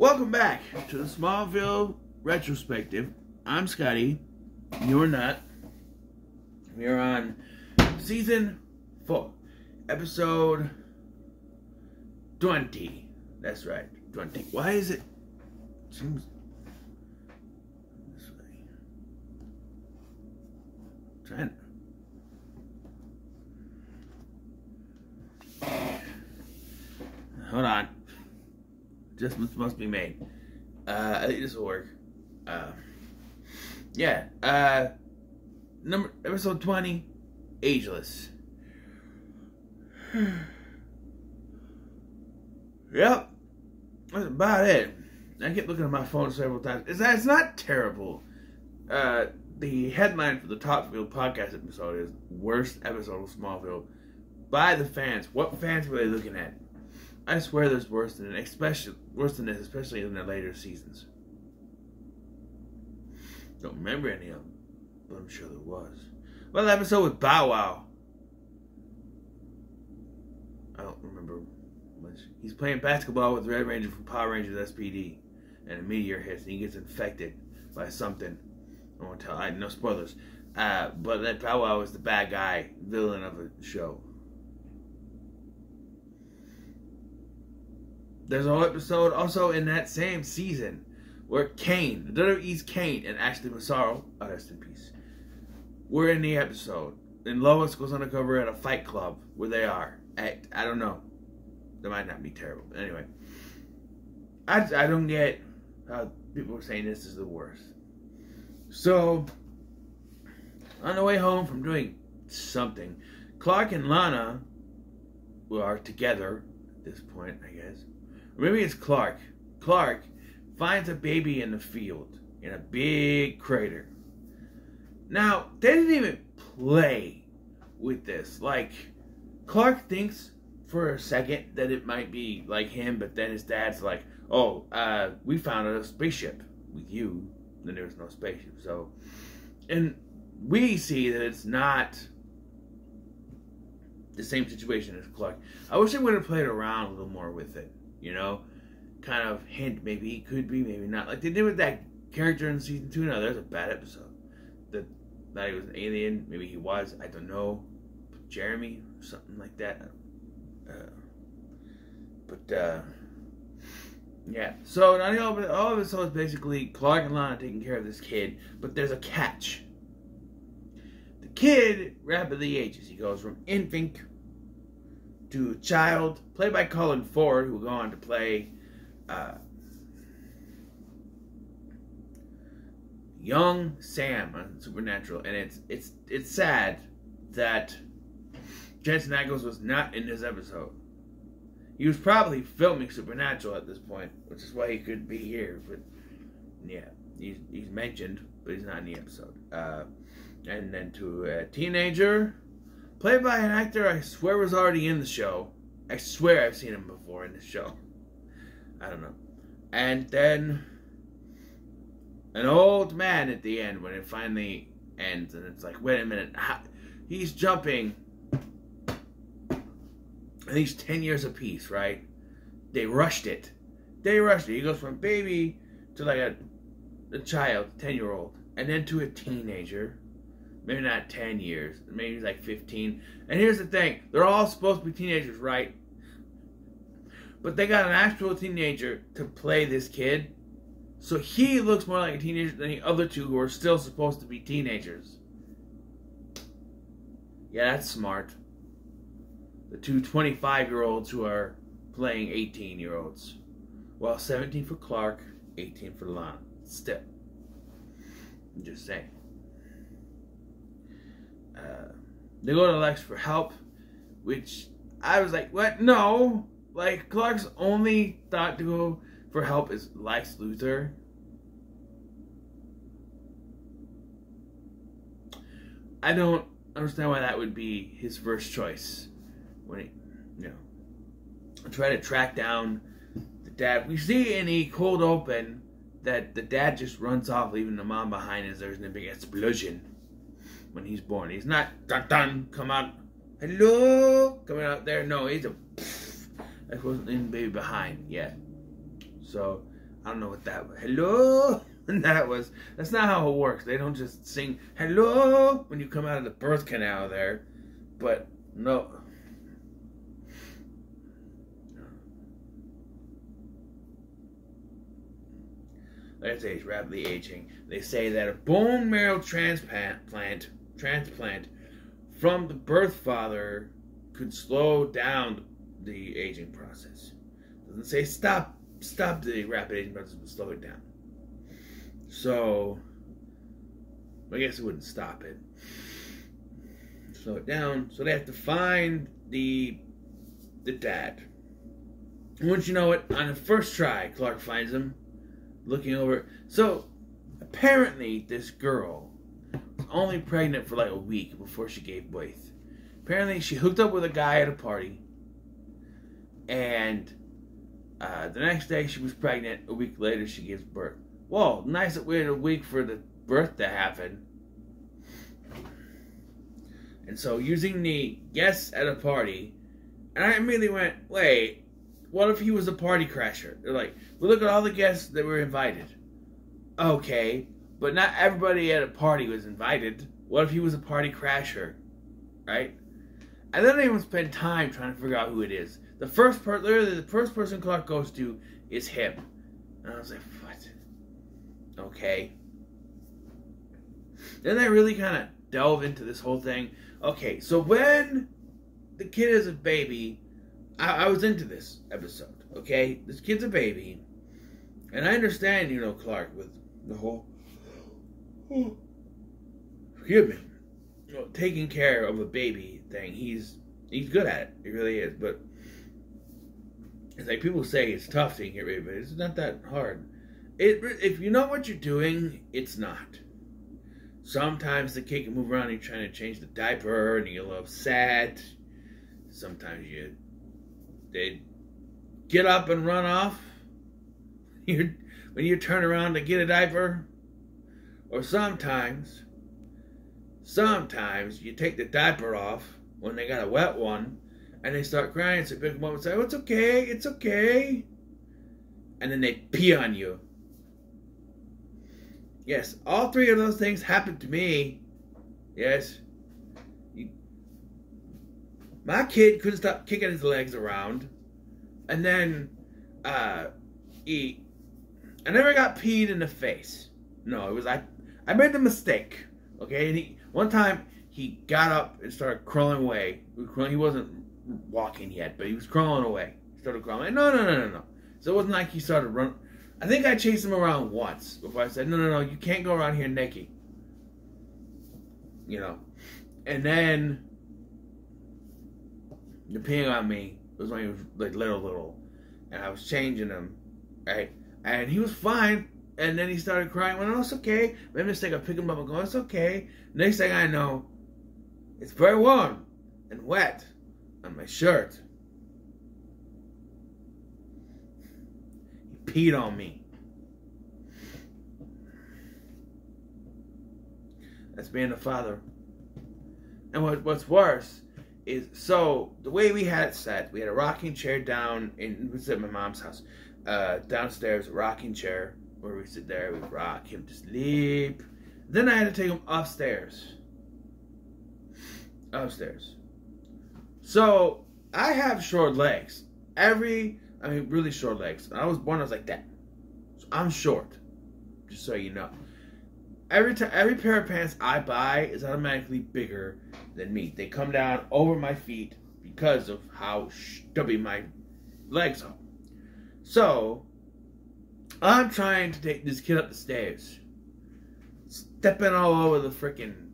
Welcome back to the Smallville Retrospective. I'm Scotty. You're not. We are on Season 4, Episode 20. That's right, 20. Why is it? Seems this way. Hold on. Adjustments must be made. I think this will work. Episode 20, Ageless. Yep, that's about it. I kept looking at my phone several times. It's not terrible. The headline for the Topsfield podcast episode is worst episode of Smallville by the fans. What fans were they looking at? I swear there's worse than it, especially in the later seasons. Don't remember any of them, but I'm sure there was. Well, the episode with Bow Wow. I don't remember much. He's playing basketball with Red Ranger from Power Rangers SPD, and a meteor hits, and he gets infected by something. I won't tell. No spoilers. But that Bow Wow is the bad guy, villain of the show. There's a whole episode also in that same season where Kane, the WWE's Kane, and Ashley Massaro, rest in peace, were in the episode. And Lois goes undercover at a fight club where they are. I don't know. That might not be terrible. But anyway, I don't get how people are saying this is the worst. So, on the way home from doing something, Clark and Lana are together at this point, I guess. Or maybe it's Clark. Clark finds a baby in the field in a big crater. Now, they didn't even play with this. Like, Clark thinks for a second that it might be like him, but then his dad's like, oh, we found a spaceship with you. Then there was no spaceship. So, and we see that it's not the same situation as Clark. I wish they would have played around a little more with it. You know, kind of hint, maybe he could be, maybe not. Like they did with that character in season 2. No, there's a bad episode. That he was an alien. Maybe he was. I don't know. Jeremy or something like that. Yeah. So all of it is basically Clark and Lana taking care of this kid, but there's a catch. The kid rapidly ages. He goes from infant to child, played by Colin Ford, who will go on to play young Sam on Supernatural. And it's sad that Jensen Ackles was not in this episode. He was probably filming Supernatural at this point, which is why he couldn't be here. But yeah, he's mentioned, but he's not in the episode. And then to a teenager, played by an actor I swear was already in the show. I swear I've seen him before in the show. I don't know. And then an old man at the end when it finally ends. And it's like, wait a minute. He's jumping at least 10 years apiece, right? They rushed it. He goes from baby to like a child, 10-year-old. And then to a teenager. Maybe not 10 years. Maybe like 15. And here's the thing. They're all supposed to be teenagers, right? But they got an actual teenager to play this kid. So he looks more like a teenager than the other two who are still supposed to be teenagers. Yeah, that's smart. The two 25-year-olds who are playing 18-year-olds. Well, 17 for Clark, 18 for Lana. Still. I'm just saying. They go to Lex for help, which I was like, what? No. Like, Clark's only thought to go for help is Lex Luthor. I don't understand why that would be his first choice. When he, try to track down the dad. We see in the cold open that the dad just runs off, leaving the mom behind as there's a big explosion. When he's born, he's not dun dun come out, hello, coming out there. No, he's a that wasn't in baby behind yet. So I don't know what that was. Hello? And that's not how it works. They don't just sing hello when you come out of the birth canal there. But no. Let's say it's rapidly aging. They say that a bone marrow transplant from the birth father could slow down the aging process. Doesn't say stop the rapid aging process, but slow it down. So I guess it wouldn't stop it. Slow it down. So they have to find the dad. Once you know it, on the first try, Clark finds him. Looking over. So, apparently, this girl was only pregnant for like a week before she gave birth. Apparently, she hooked up with a guy at a party. And the next day, she was pregnant. A week later, she gives birth. Whoa, nice that we waited a week for the birth to happen. And so, using the guests at a party, and I immediately went, wait. What if he was a party crasher? They're like, well, look at all the guests that were invited. Okay, but not everybody at a party was invited. What if he was a party crasher? Right? And then they even spend time trying to figure out who it is. Literally, the first person Clark goes to is him. And I was like, what? Okay. Then they really kind of delve into this whole thing. Okay, so when the kid is a baby, I was into this episode, okay? This kid's a baby. And I understand, Clark with the whole, forgive me, taking care of a baby thing. He's good at it. He really is. But it's like people say it's tough taking care of a baby, but it's not that hard. If you know what you're doing, it's not. Sometimes the kid can move around and you're trying to change the diaper and you get a little upset. Sometimes they get up and run off when you turn around to get a diaper. Or sometimes you take the diaper off when they got a wet one and they start crying, so pick them up and say, oh, it's okay. And then they pee on you. Yes, all three of those things happened to me. Yes. My kid couldn't stop kicking his legs around. And then, I never got peed in the face. No, it was, I made the mistake. Okay, and one time, he got up and started crawling away. He wasn't walking yet, but he was crawling away. He started crawling. No. So it wasn't like he started running. I think I chased him around once before I said, no, you can't go around here naked. And then, the peeing on me was when he was like little, and I was changing him, right? And he was fine, and then he started crying. Well, no, it's okay. Made a mistake. I pick him up and go, it's okay. Next thing I know, it's very warm and wet on my shirt. He peed on me. That's being a father. And what's worse is, so the way we had it set, we had a rocking chair down in, we sit at my mom's house, downstairs, a rocking chair where we sit there, we rock him to sleep. Then I had to take him upstairs. So I have short legs. Really short legs. When I was born, I was like that. So I'm short, just so you know. Every pair of pants I buy is automatically bigger than me. They come down over my feet because of how stubby my legs are. So, I'm trying to take this kid up the stairs. Stepping all over the freaking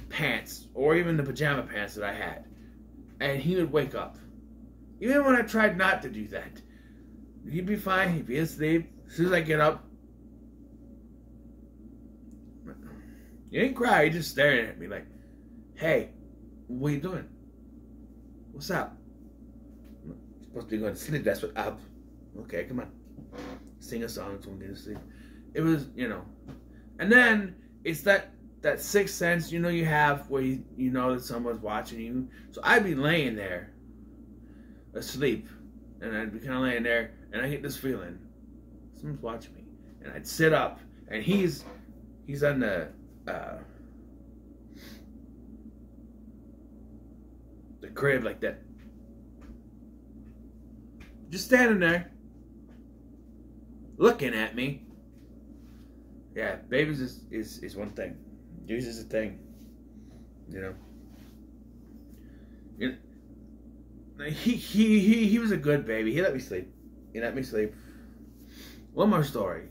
pants, or even the pajama pants that I had. And he would wake up. Even when I tried not to do that. He'd be fine, he'd be asleep. As soon as I get up, he didn't cry, he just staring at me like, hey, what are you doing? What's up? I'm supposed to be going to sleep, that's what up. Okay, come on. Sing a song so I'm going to sleep. It was, And then, it's that sixth sense, you have where you know that someone's watching you. So I'd be laying there, asleep. And I'd be kind of laying there, and I get this feeling. Someone's watching me. And I'd sit up, and he's on the crib like that. Just standing there, looking at me. Yeah, babies is one thing. Use is a thing. You know. He was a good baby. He let me sleep. One more story.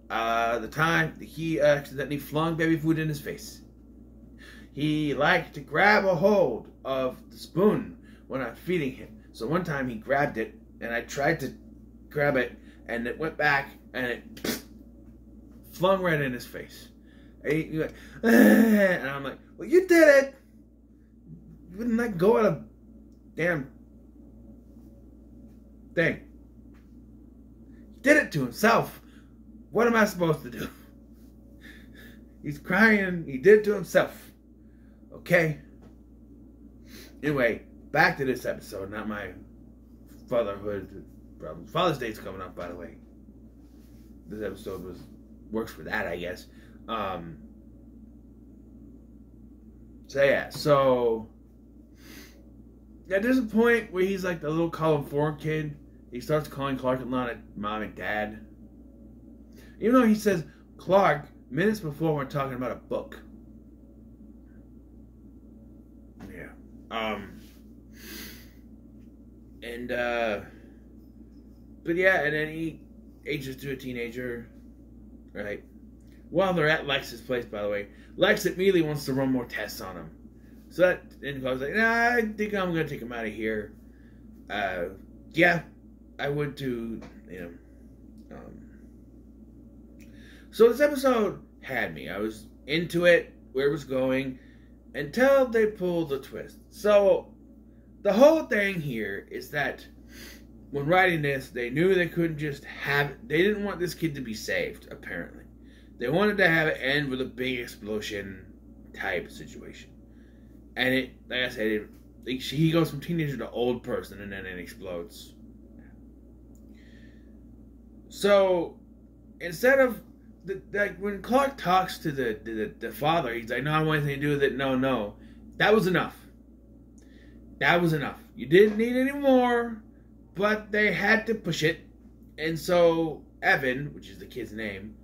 The time that he accidentally flung baby food in his face. He liked to grab a hold of the spoon when I'm feeding him. So one time he grabbed it, and I tried to grab it, and it went back, and it flung right in his face. And he went, and I'm like, well, you did it. You wouldn't let go of a damn thing. He did it to himself. What am I supposed to do? He's crying. He did it to himself. Okay? Anyway, back to this episode, not my fatherhood problems. Father's Day's coming up, by the way. This episode works for that, I guess. So there's a point where he's like the little column 4 kid. He starts calling Clark and Lana mom and dad. Even though he says Clark minutes before we're talking about a book. Yeah. But yeah, and then he ages to a teenager. Right. While they're at Lex's place, by the way, Lex immediately wants to run more tests on him. So that, and I was like, nah, I think I'm going to take him out of here. Yeah, I would too, you know. So this episode had me. I was into it, where it was going, until they pulled the twist. So the whole thing here is that when writing this, they knew they couldn't just have it. They didn't want this kid to be saved, apparently. They wanted to have it end with a big explosion type situation. And it, like I said, he goes from teenager to old person, and then it explodes. So instead of like when Clark talks to the father, he's like, "No, I don't want anything to do with it." No, that was enough. That was enough. You didn't need any more, but they had to push it, and so Evan, which is the kid's name,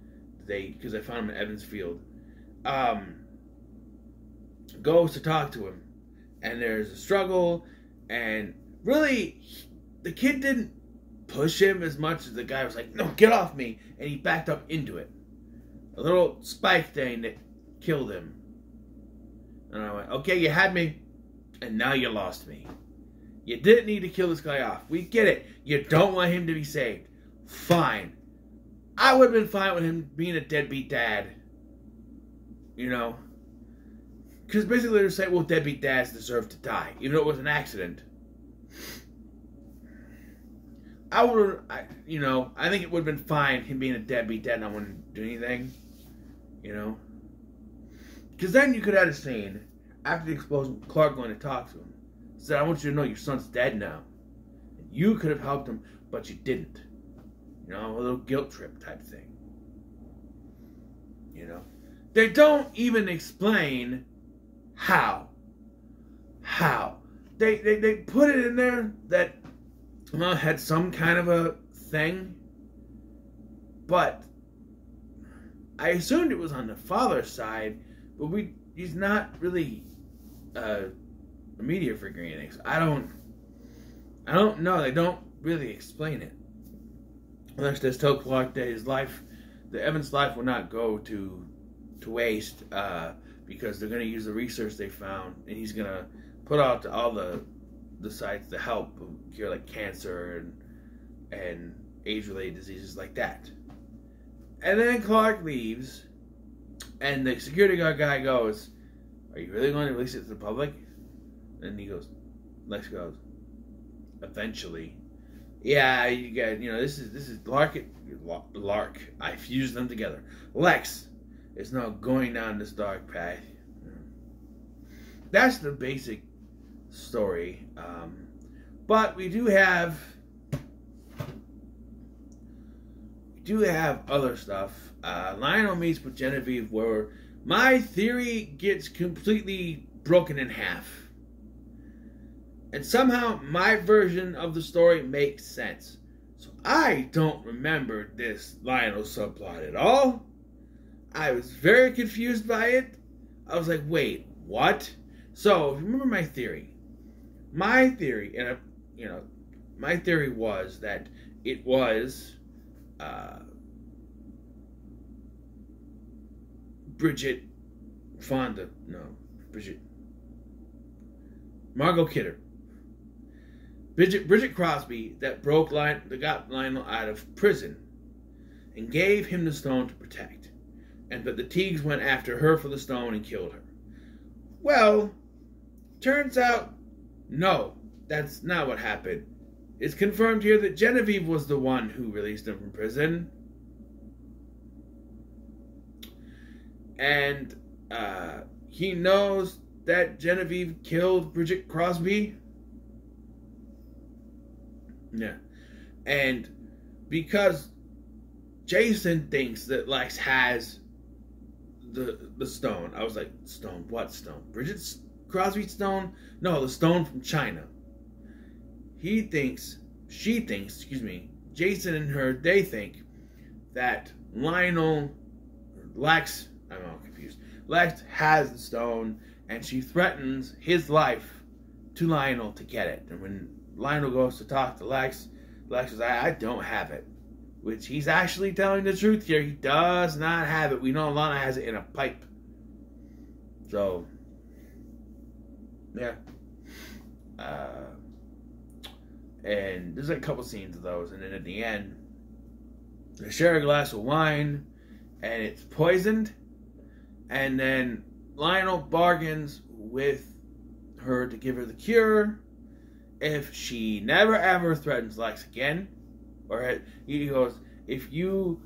because I found him in Evan's field, goes to talk to him, and there's a struggle, and really, the kid didn't push him as much as the guy was like, "No, get off me," and he backed up into it. A little spike thing that killed him. And I went, okay, you had me, and now you lost me. You didn't need to kill this guy off. We get it. You don't want him to be saved. Fine. I would have been fine with him being a deadbeat dad. You know? Because basically they're saying, well, deadbeat dads deserve to die, even though it was an accident. I think it would have been fine, him being a deadbeat dad and not wanting to do anything. You know? Because then you could have had a scene, after the explosion, Clark going to talk to him. Said, I want you to know your son's dead now. You could have helped him, but you didn't. You know, a little guilt trip type thing. You know? They don't even explain how. How. They put it in there that had some kind of a thing, but I assumed it was on the father's side, but he's not really a media figure or anything, so I don't know. They don't really explain it. Unless they tell Clark that Evan's life will not go to waste, because they're going to use the research they found, and he's going to put out to all the sites to help cure like cancer and age-related diseases like that. And then Clark leaves, and the security guard guy goes, "Are you really going to release it to the public?" And Lex goes, "Eventually." Yeah, this is Lark. I fused them together. Lex is now going down this dark path. That's the basic story. But we do have do have other stuff. Lionel meets with Genevieve, where my theory gets completely broken in half. And somehow my version of the story makes sense. So I don't remember this Lionel subplot at all. I was very confused by it. I was like, wait, what? So, remember my theory. My theory, and my theory was that it was Margot Kidder. Bridget Crosby that got Lionel out of prison and gave him the stone to protect. But the Teagues went after her for the stone and killed her. Well, turns out, no, that's not what happened. It's confirmed here that Genevieve was the one who released him from prison. And he knows that Genevieve killed Bridget Crosby. Yeah. And because Jason thinks that Lex has the stone. I was like, stone? What stone? Bridget Crosby stone? No, the stone from China. She thinks, Jason and her, they think that Lex, I'm all confused. Lex has the stone, and she threatens his life to Lionel to get it. And when Lionel goes to talk to Lex says, I don't have it. Which he's actually telling the truth here. He does not have it. We know Lana has it in a pipe. So, yeah. And there's a couple scenes of those. And then at the end, they share a glass of wine, and it's poisoned. And then Lionel bargains with her to give her the cure if she never ever threatens Lex again. Or he goes, if you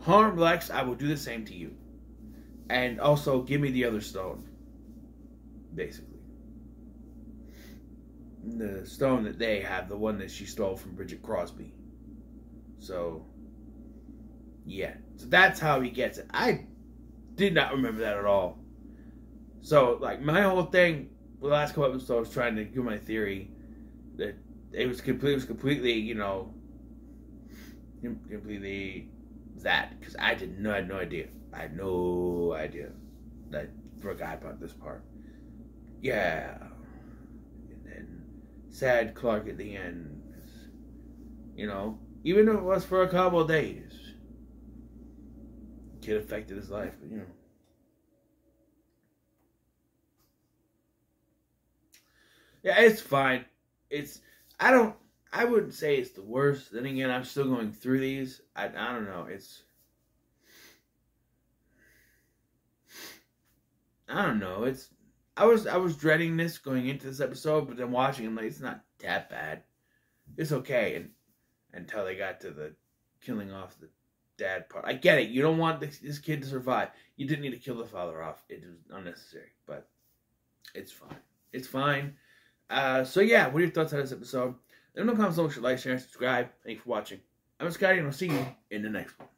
harm Lex, I will do the same to you. And also give me the other stone. Basically. The stone that they have, the one that she stole from Bridget Crosby. So, yeah. So that's how he gets it. I did not remember that at all. So, like, my whole thing, the last couple episodes, trying to give my theory that it was completely, completely that. Because I had no idea. I had no idea. I forgot about this part. Yeah. And then, sad Clark at the end. Even if it was for a couple of days. Kid affected his life, but Yeah, it's fine. I wouldn't say it's the worst. Then again, I'm still going through these. I don't know. I don't know. I was dreading this going into this episode, but then watching, I'm like, it's not that bad. It's okay. Until they got to the killing off the dad part. I get it. You don't want this kid to survive. You didn't need to kill the father off. It was unnecessary. But it's fine. It's fine. So yeah, what are your thoughts on this episode? Let me know in the comments below. Like, share, and subscribe. Thanks for watching. I'm Scotty, and I'll see you in the next one.